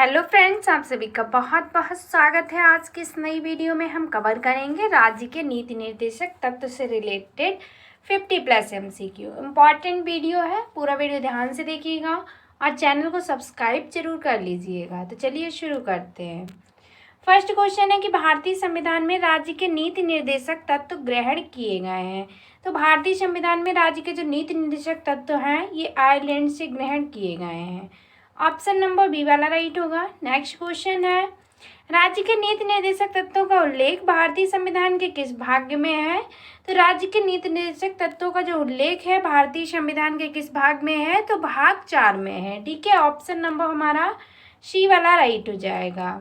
Hello friends, आप सभी का बहुत बहुत स्वागत है। आज की इस नई वीडियो में हम कवर करेंगे राज्य के नीति निर्देशक तत्व से रिलेटेड 50+ MCQ। इम्पॉर्टेंट वीडियो है, पूरा वीडियो ध्यान से देखिएगा और चैनल को सब्सक्राइब जरूर कर लीजिएगा। तो चलिए शुरू करते हैं। फर्स्ट क्वेश्चन है कि भारतीय संविधान में राज्य के नीति निर्देशक तत्व ग्रहण किए गए हैं। तो भारतीय संविधान में राज्य के जो नीति निर्देशक तत्व हैं ये आयरलैंड से ग्रहण किए गए हैं। ऑप्शन नंबर बी वाला राइट होगा। नेक्स्ट क्वेश्चन है, राज्य के नीति निर्देशक तत्वों का उल्लेख भारतीय संविधान के किस भाग में है? तो राज्य के नीति निर्देशक तत्वों का जो उल्लेख है भारतीय संविधान के किस भाग में है? तो भाग 4 में है। ठीक है, ऑप्शन नंबर हमारा सी वाला राइट हो जाएगा।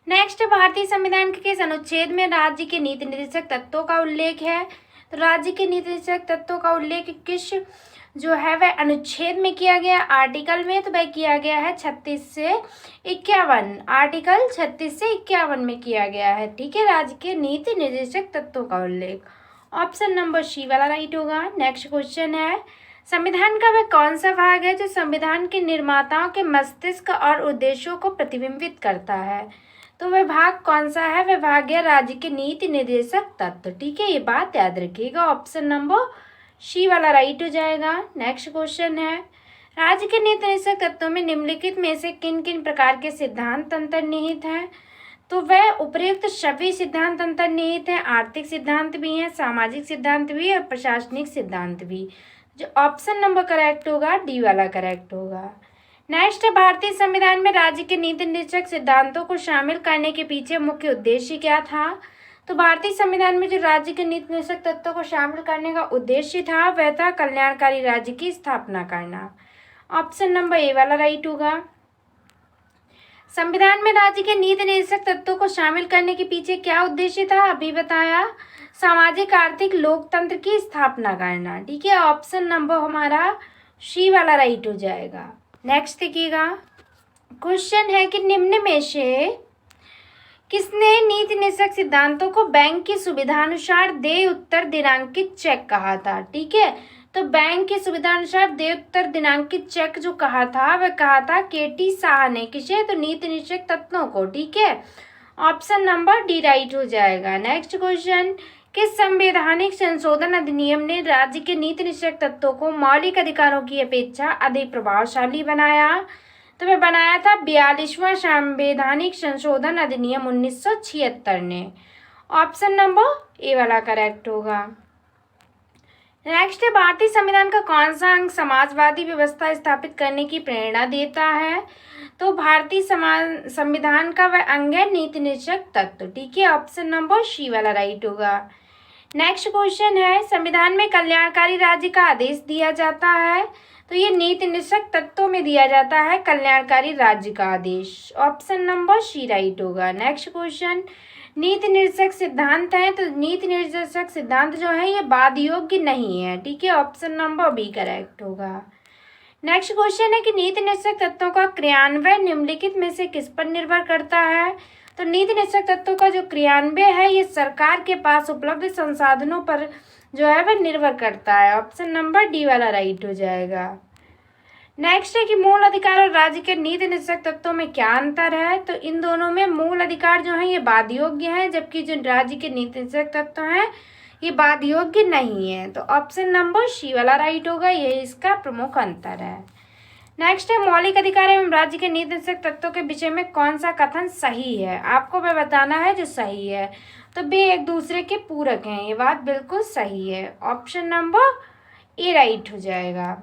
नेक्स्ट, भारतीय संविधान के किस अनुच्छेद में राज्य के नीति निर्देशक तत्वों का उल्लेख है? तो राज्य के नीति निर्देशक तत्वों का उल्लेख किस जो है वह अनुच्छेद में किया गया? आर्टिकल में। तो वह किया गया है 36 से 51, आर्टिकल 36 से 51 में किया गया है। ठीक है, राज्य के नीति निर्देशक तत्वों का उल्लेख। ऑप्शन नंबर सी वाला राइट होगा। नेक्स्ट क्वेश्चन है, संविधान का वह कौन सा भाग है जो संविधान के निर्माताओं के मस्तिष्क और उद्देश्यों को प्रतिबिंबित करता है? तो वह भाग कौन सा है? वह भाग है राज्य के नीति निर्देशक तत्व। ठीक है, ये बात याद रखिएगा। ऑप्शन नंबर सी वाला राइट हो जाएगा। नेक्स्ट क्वेश्चन है, राज्य के नीति निर्देशक तत्वों में निम्नलिखित में से किन किन प्रकार के सिद्धांत अंतर्निहित हैं? तो वह उपर्युक्त सभी सिद्धांत अंतर्निहित हैं। आर्थिक सिद्धांत भी हैं, सामाजिक सिद्धांत भी और प्रशासनिक सिद्धांत भी। जो ऑप्शन नंबर करेक्ट होगा डी वाला करेक्ट होगा। नेक्स्ट, भारतीय संविधान में राज्य के नीति निर्देशक सिद्धांतों को शामिल करने के पीछे मुख्य उद्देश्य क्या था? तो भारतीय संविधान में जो राज्य के नीति निर्देशक तत्वों को शामिल करने का उद्देश्य था वह था कल्याणकारी राज्य की स्थापना करना। ऑप्शन नंबर ए वाला राइट होगा। संविधान में राज्य के नीति निर्देशक तत्वों को शामिल करने के पीछे क्या उद्देश्य था? अभी बताया, सामाजिक आर्थिक लोकतंत्र की स्थापना करना। ठीक है, ऑप्शन नंबर हमारा सी वाला राइट हो जाएगा। नेक्स्ट देखिएगा, क्वेश्चन है कि निम्न में से किसने नीति निर्देशक सिद्धांतों को बैंक की सुविधानुसार देय उत्तर दिनांकित चेक कहा था? ठीक है, तो बैंक की सुविधानुसार देय उत्तर दिनांकित चेक जो कहा था वह कहा था केटी शाह ने। किसे? तो नीति निर्देशक तत्वों को। ठीक है, ऑप्शन नंबर डी राइट हो जाएगा। नेक्स्ट क्वेश्चन, किस संवैधानिक संशोधन अधिनियम ने राज्य के नीति निर्देशक तत्वों को मौलिक अधिकारों की अपेक्षा अधिक प्रभावशाली बनाया? तो वह बनाया था 42वां संवैधानिक संशोधन अधिनियम 1976 ने। ऑप्शन नंबर ए वाला करेक्ट होगा। नेक्स्ट है, भारतीय संविधान का कौन सा अंग समाजवादी व्यवस्था स्थापित करने की प्रेरणा देता है? तो भारतीय संविधान का वह अंग है नीति निर्देशक तत्व। ठीक है, ऑप्शन नंबर सी वाला राइट होगा। नेक्स्ट क्वेश्चन है, संविधान में कल्याणकारी राज्य का आदेश दिया जाता है? तो ये नीति निर्देशक तत्वों में दिया जाता है कल्याणकारी राज्य का आदेश। ऑप्शन नंबर सी राइट होगा। नेक्स्ट क्वेश्चन, नीति निर्देशक सिद्धांत है, तो नीति निर्देशक सिद्धांत जो है ये वाद योग्य नहीं है। ठीक है, ऑप्शन नंबर बी करेक्ट होगा। नेक्स्ट क्वेश्चन है कि नीति निर्देशक तत्वों का क्रियान्वयन निम्नलिखित में से किस पर निर्भर करता है? तो नीति निर्देशक तत्वों का जो क्रियान्वयन है ये सरकार के पास उपलब्ध संसाधनों पर जो है वह निर्भर करता है। ऑप्शन नंबर डी वाला राइट हो जाएगा। नेक्स्ट है कि मूल अधिकार और राज्य के नीति निर्देशक तत्वों में क्या अंतर है? तो इन दोनों में मूल अधिकार जो है ये वाद योग्य है, जबकि जो राज्य के नीति निर्देशक तत्व हैं ये वाद योग्य नहीं है। तो ऑप्शन नंबर सी वाला राइट होगा, यही इसका प्रमुख अंतर है। नेक्स्ट है, मौलिक अधिकार एवं राज्य के नीति निर्देशक तत्वों के विषय में कौन सा कथन सही है? आपको वह बताना है जो सही है। तो वे एक दूसरे के पूरक हैं, ये बात बिल्कुल सही है। ऑप्शन नंबर ए राइट हो जाएगा।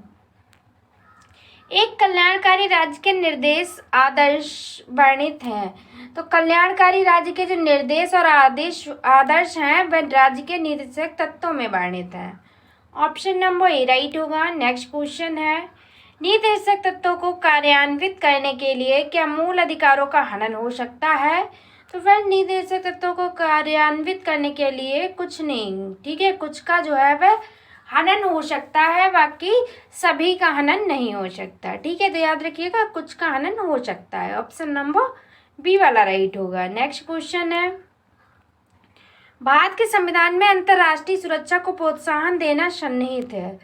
एक कल्याणकारी राज्य के निर्देश आदर्श वर्णित हैं। तो कल्याणकारी राज्य के जो निर्देश और आदर्श हैं वह राज्य के निर्देशक तत्वों में वर्णित हैं। ऑप्शन नंबर ए राइट होगा। नेक्स्ट क्वेश्चन है, नीति निर्देशक तत्वों को कार्यान्वित करने के लिए क्या मूल अधिकारों का हनन हो सकता है? तो फिर नीति निर्देशक तत्वों को कार्यान्वित करने के लिए कुछ नहीं, ठीक है, कुछ का जो है वह हनन हो सकता है, बाकी सभी का हनन नहीं हो सकता। ठीक है, तो याद रखिएगा कुछ का हनन हो सकता है। ऑप्शन नंबर बी वाला राइट होगा। नेक्स्ट क्वेश्चन है, भारत के संविधान में अंतर्राष्ट्रीय सुरक्षा को प्रोत्साहन देना सन्निहित है।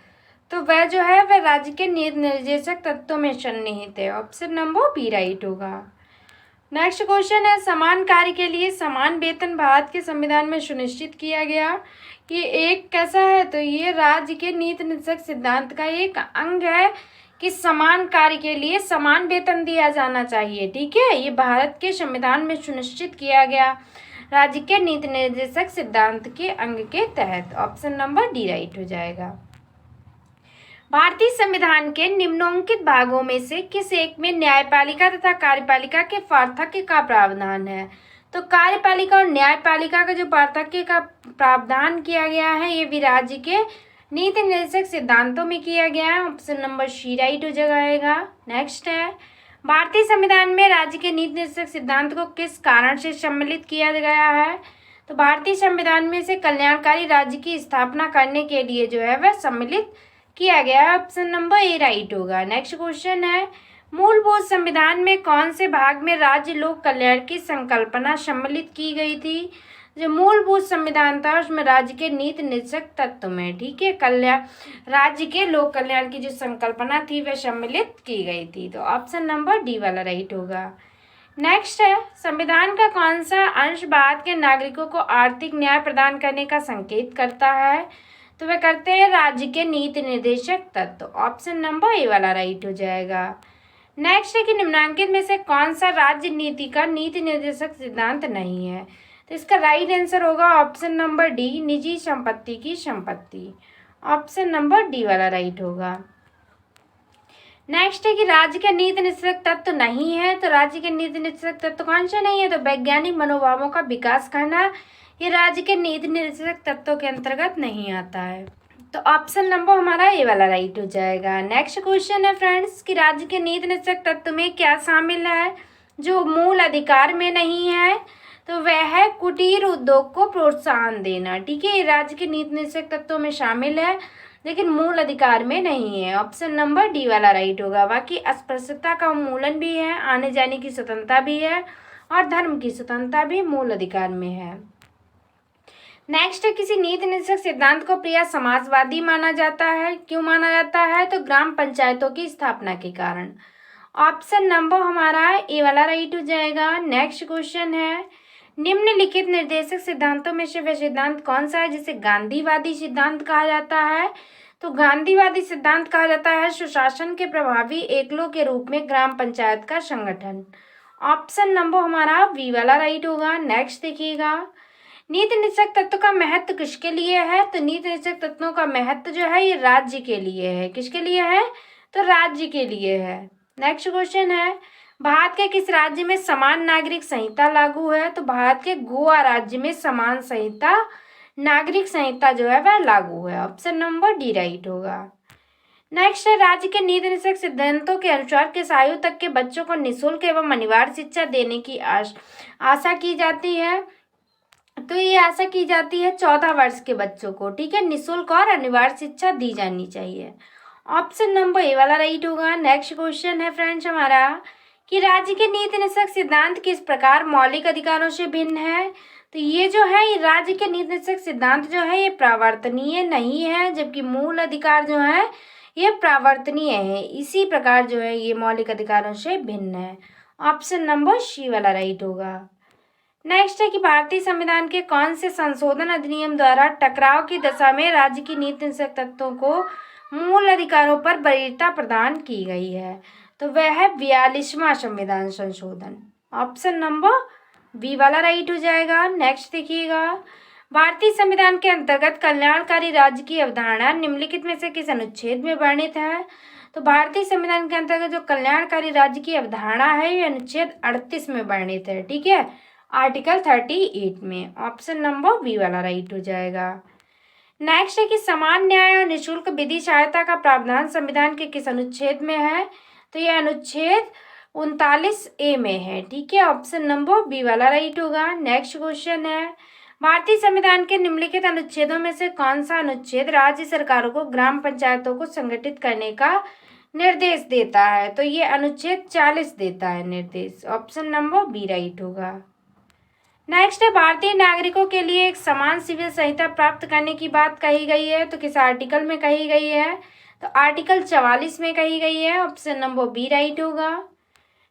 तो वह जो है वह राज्य के नीति निर्देशक तत्वों में सन्निहित है। ऑप्शन नंबर बी राइट होगा। नेक्स्ट क्वेश्चन है, समान कार्य के लिए समान वेतन भारत के संविधान में सुनिश्चित किया गया। ये एक कैसा है, तो ये राज्य के नीति निर्देशक सिद्धांत का एक अंग है कि समान कार्य के लिए समान वेतन दिया जाना चाहिए। ठीक है, ये भारत के संविधान में सुनिश्चित किया गया राज्य के नीति निर्देशक सिद्धांत के अंग के तहत। ऑप्शन नंबर डी राइट हो जाएगा। भारतीय संविधान के निम्नलिखित भागों में से किस एक में न्यायपालिका तथा कार्यपालिका के पार्थक्य का प्रावधान है? तो कार्यपालिका और न्यायपालिका का जो पार्थक्य का प्रावधान किया गया है ये भी राज्य के नीति निर्देशक सिद्धांतों में किया गया है। ऑप्शन नंबर सी राइट हो जाएगा। नेक्स्ट है, भारतीय संविधान में राज्य के नीति निर्देशक सिद्धांत को किस कारण से सम्मिलित किया गया है? तो भारतीय संविधान में से कल्याणकारी राज्य की स्थापना करने के लिए जो है वह सम्मिलित किया गया है। ऑप्शन नंबर ए राइट होगा। नेक्स्ट क्वेश्चन है, मूलभूत संविधान में कौन से भाग में राज्य लोक कल्याण की संकल्पना सम्मिलित की गई थी? जो मूलभूत संविधान था उसमें राज्य के नीति निर्देशक तत्व में, ठीक है, कल्याण राज्य के लोक कल्याण की जो संकल्पना थी वह सम्मिलित की गई थी। तो ऑप्शन नंबर डी वाला राइट होगा। नेक्स्ट है, संविधान का कौन सा अंश भारत के नागरिकों को आर्थिक न्याय प्रदान करने का संकेत करता है? तो वे करते हैं राज्य के नीति निर्देशक तत्व। ऑप्शन नंबर ए वाला राइट हो जाएगा। नेक्स्ट है कि निम्नलिखित में से कौन सा राज्य नीति का नीति निर्देशक सिद्धांत नहीं है? तो इसका राइट आंसर होगा ऑप्शन नंबर डी, निजी संपत्ति की संपत्ति। ऑप्शन नंबर डी वाला राइट होगा। नेक्स्ट है कि राज्य के नीति निर्देशक तत्व नहीं है, तो राज्य के नीति निर्देशक तत्व कौन से नहीं है? तो वैज्ञानिक मनोभावों का विकास करना ये राज्य के नीति निर्देशक तत्वों के अंतर्गत नहीं आता है। तो ऑप्शन नंबर हमारा ए वाला राइट हो जाएगा। नेक्स्ट क्वेश्चन है फ्रेंड्स कि राज्य के नीति निर्देशक तत्व में क्या शामिल है जो मूल अधिकार में नहीं है? तो वह है कुटीर उद्योग को प्रोत्साहन देना। ठीक है, ये राज्य के नीति निर्देशक तत्वों में शामिल है लेकिन मूल अधिकार में नहीं है। ऑप्शन नंबर डी वाला राइट होगा। बाकी अस्पृश्यता का उन्मूलन भी है, आने जाने की स्वतंत्रता भी है और धर्म की स्वतंत्रता भी मूल अधिकार में है। नेक्स्ट है, किसी नीति निर्देशक सिद्धांत को प्रिय समाजवादी माना जाता है। क्यों माना जाता है? तो ग्राम पंचायतों की स्थापना के कारण। ऑप्शन नंबर हमारा ए वाला राइट हो जाएगा। नेक्स्ट क्वेश्चन है, निम्नलिखित निर्देशक सिद्धांतों में से वह सिद्धांत कौन सा है जिसे गांधीवादी सिद्धांत कहा जाता है? तो गांधीवादी सिद्धांत कहा जाता है सुशासन के प्रभावी एकलों के रूप में ग्राम पंचायत का संगठन। ऑप्शन नंबर हमारा बी वाला राइट होगा। नेक्स्ट देखिएगा, नीति निर्देशक तत्व का महत्व किसके लिए है? तो नीति निर्देशक तत्वों का महत्व जो है ये राज्य के लिए है। किसके लिए है? तो राज्य के लिए है। नेक्स्ट क्वेश्चन है, भारत के किस राज्य में समान नागरिक संहिता लागू है? तो भारत के गोवा राज्य में समान संहिता नागरिक संहिता जो है वह लागू है। ऑप्शन नंबर डी राइट होगा। नेक्स्ट है, राज्य के नीति निर्देशक सिद्धांतों के अनुसार किस आयु तक के बच्चों को निःशुल्क एवं अनिवार्य शिक्षा देने की आशा की जाती है? तो ये आशा की जाती है 14 वर्ष के बच्चों को, ठीक है, निःशुल्क और अनिवार्य शिक्षा दी जानी चाहिए। ऑप्शन नंबर ए वाला राइट होगा। नेक्स्ट क्वेश्चन है फ्रेंड्स हमारा कि राज्य के नीति निर्देशक सिद्धांत किस प्रकार मौलिक अधिकारों से भिन्न है? तो ये जो है ये राज्य के नीति निर्देशक सिद्धांत जो है ये प्रावर्तनीय नहीं है, जबकि मूल अधिकार जो है ये प्रावर्तनीय है। इसी प्रकार जो है ये मौलिक अधिकारों से भिन्न है। ऑप्शन नंबर सी वाला राइट होगा। नेक्स्ट है कि भारतीय संविधान के कौन से संशोधन अधिनियम द्वारा टकराव की दशा में राज्य की नीति निर्देशक तत्वों को मूल अधिकारों पर वरीयता प्रदान की गई है? तो वह है 42वां संविधान संशोधन। ऑप्शन नंबर बी वाला राइट हो जाएगा। नेक्स्ट देखिएगा, भारतीय संविधान के अंतर्गत कल्याणकारी राज्य की अवधारणा निम्नलिखित में से किस अनुच्छेद में वर्णित है? तो भारतीय संविधान के अंतर्गत जो कल्याणकारी राज्य की अवधारणा है ये अनुच्छेद 38 में वर्णित है। ठीक है, आर्टिकल 38 में। ऑप्शन नंबर बी वाला राइट हो जाएगा। नेक्स्ट है कि समान न्याय और निःशुल्क विधि सहायता का प्रावधान संविधान के किस अनुच्छेद में है? तो यह अनुच्छेद 39A में है। ठीक है, ऑप्शन नंबर बी वाला राइट होगा। नेक्स्ट क्वेश्चन है, भारतीय संविधान के निम्नलिखित अनुच्छेदों में से कौन सा अनुच्छेद राज्य सरकारों को ग्राम पंचायतों को संगठित करने का निर्देश देता है? तो ये अनुच्छेद 40 देता है निर्देश। ऑप्शन नंबर बी राइट होगा। नेक्स्ट है, भारतीय नागरिकों के लिए एक समान सिविल संहिता प्राप्त करने की बात कही गई है, तो किस आर्टिकल में कही गई है? तो आर्टिकल 44 में कही गई है। ऑप्शन नंबर बी राइट होगा।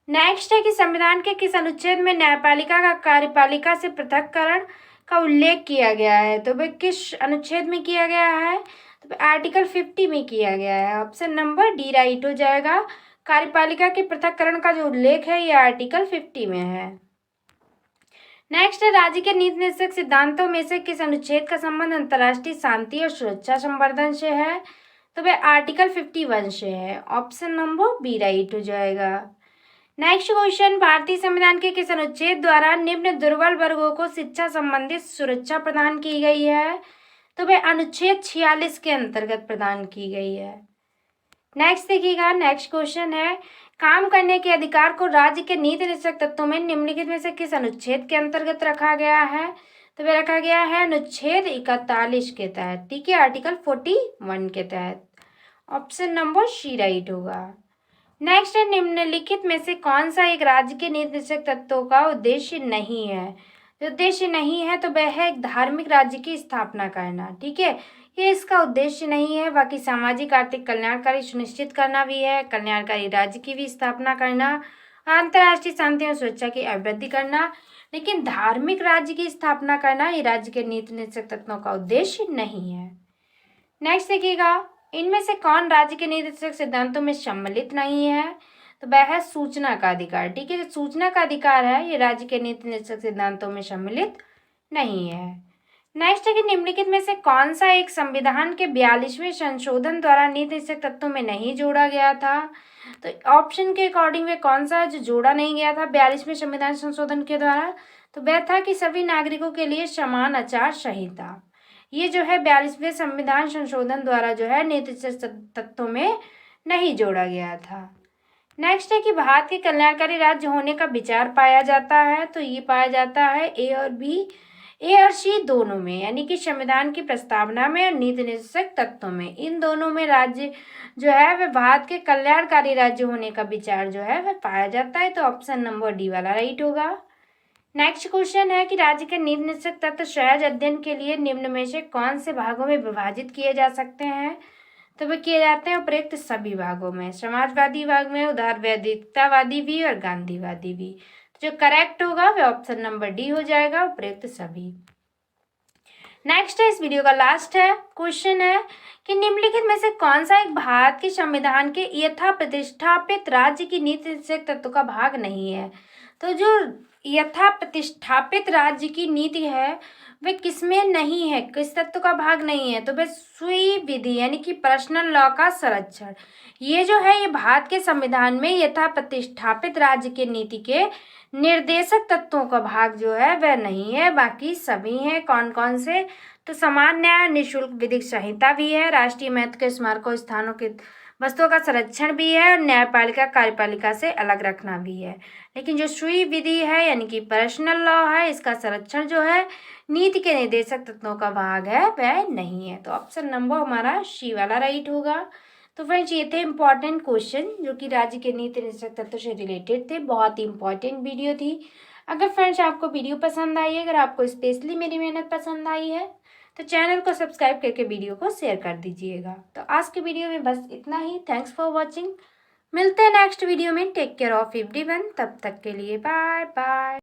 नेक्स्ट है कि संविधान के किस अनुच्छेद में न्यायपालिका का कार्यपालिका से पृथक्करण का उल्लेख किया गया है? तो वह किस अनुच्छेद में किया गया है? तो आर्टिकल 50 में किया गया है। ऑप्शन नंबर डी राइट हो जाएगा। कार्यपालिका के पृथक्करण का जो उल्लेख है ये आर्टिकल 50 में है। नेक्स्ट है राज्य के नीति निर्देशक सिद्धांतों में से किस अनुच्छेद का संबंध अंतर्राष्ट्रीय शांति और सुरक्षा संवर्धन से है? तो वह आर्टिकल 51 से है। ऑप्शन नंबर बी राइट हो जाएगा। नेक्स्ट क्वेश्चन, भारतीय संविधान के किस अनुच्छेद द्वारा निम्न दुर्बल वर्गों को शिक्षा संबंधित सुरक्षा प्रदान की गई है? तो वह अनुच्छेद 46 के अंतर्गत प्रदान की गई है। नेक्स्ट देखिएगा, नेक्स्ट क्वेश्चन है काम करने के अधिकार को राज्य के नीति निर्देशक तत्वों में निम्नलिखित में से किस अनुच्छेद के अंतर्गत रखा गया है? तो वह रखा गया है अनुच्छेद 41 के तहत, ठीक है, आर्टिकल 41 के तहत। ऑप्शन नंबर सी राइट होगा। नेक्स्ट है निम्नलिखित में से कौन सा एक राज्य के नीति निर्देशक तत्वों का उद्देश्य नहीं है? जो उद्देश्य नहीं है तो वह है एक धार्मिक राज्य की स्थापना करना, ठीक है, ये इसका उद्देश्य नहीं है। बाकी सामाजिक आर्थिक कल्याणकारी सुनिश्चित करना भी है, कल्याणकारी राज्य की भी स्थापना करना, अंतर्राष्ट्रीय शांति और सुरक्षा की अभिवृद्धि करना, लेकिन धार्मिक राज्य की स्थापना करना ये राज्य के नीति निर्देशक तत्वों का उद्देश्य नहीं है। नेक्स्ट देखिएगा, इनमें से कौन राज्य के नीति निर्देशक सिद्धांतों में सम्मिलित नहीं है? तो वह है सूचना का अधिकार, ठीक है, जो सूचना का अधिकार है ये राज्य के नीति निर्देशक सिद्धांतों में सम्मिलित नहीं है। नेक्स्ट है कि निम्नलिखित में से कौन सा एक संविधान के 42वें संशोधन द्वारा नीति निर्देशक तत्वों में नहीं जोड़ा गया था? तो ऑप्शन के अकॉर्डिंग वे कौन सा है जो जोड़ा नहीं गया था 42वें संविधान संशोधन के द्वारा? तो वह था कि सभी नागरिकों के लिए समान आचार संहिता। ये जो है 42वें संविधान संशोधन द्वारा जो है नीति निर्देशक तत्वों में नहीं जोड़ा गया था। नेक्स्ट है कि भारत के कल्याणकारी राज्य होने का विचार पाया जाता है, तो ये पाया जाता है ए और सी दोनों में, यानी कि संविधान की प्रस्तावना में और नीति निर्देशक तत्वों में, इन दोनों में राज्य जो है वह भारत के कल्याणकारी राज्य होने का विचार जो है वह पाया जाता है। तो ऑप्शन नंबर डी वाला राइट होगा। नेक्स्ट क्वेश्चन है कि राज्य के नीति निर्देशक तत्व सहज अध्ययन के लिए निम्न में से कौन से भागों में विभाजित किए जा सकते हैं? तो वे किए जाते हैं उपयुक्त सभी भागों में, समाजवादी भाग में, उदारवादितावादी भी और गांधीवादी भी। जो करेक्ट होगा वह ऑप्शन नंबर डी हो जाएगा, उपयुक्त सभी। नेक्स्ट है इस वीडियो का लास्ट है क्वेश्चन है कि निम्नलिखित में से कौन सा एक भारत के संविधान के यथा प्रतिष्ठापित राज्य की नीति निर्देशक तत्व का भाग नहीं है? तो जो यथा प्रतिष्ठापित राज्य की नीति है वे किसमें नहीं है, किस तत्व का भाग नहीं है? तो वह स्वी विधि यानी कि पर्सनल लॉ का संरक्षण, ये जो है ये भारत के संविधान में यथा प्रतिष्ठापित राज्य के नीति के निर्देशक तत्वों का भाग जो है वह नहीं है, बाकी सभी हैं। कौन कौन से? तो समान न्याय, निःशुल्क विधिक संहिता भी है, राष्ट्रीय महत्व के स्मारकों स्थानों के वस्तुओं का संरक्षण भी है और न्यायपालिका कार्यपालिका से अलग रखना भी है। लेकिन जो स्वी विधि है यानी कि पर्सनल लॉ है, इसका संरक्षण जो है नीति के निर्देशक तत्वों का भाग है वह नहीं है। तो ऑप्शन नंबर हमारा सी वाला राइट होगा। तो फ्रेंड्स ये थे इंपॉर्टेंट क्वेश्चन जो कि राज्य के नीति निर्देशक तत्व से रिलेटेड थे, बहुत ही इंपॉर्टेंट वीडियो थी। अगर फ्रेंड्स आपको वीडियो पसंद आई है, अगर आपको स्पेशली मेरी मेहनत पसंद आई है तो चैनल को सब्सक्राइब करके वीडियो को शेयर कर दीजिएगा। तो आज के वीडियो में बस इतना ही। Thanks for watching. मिलते हैं नेक्स्ट वीडियो में। Take care of everyone. तब तक के लिए बाय बाय।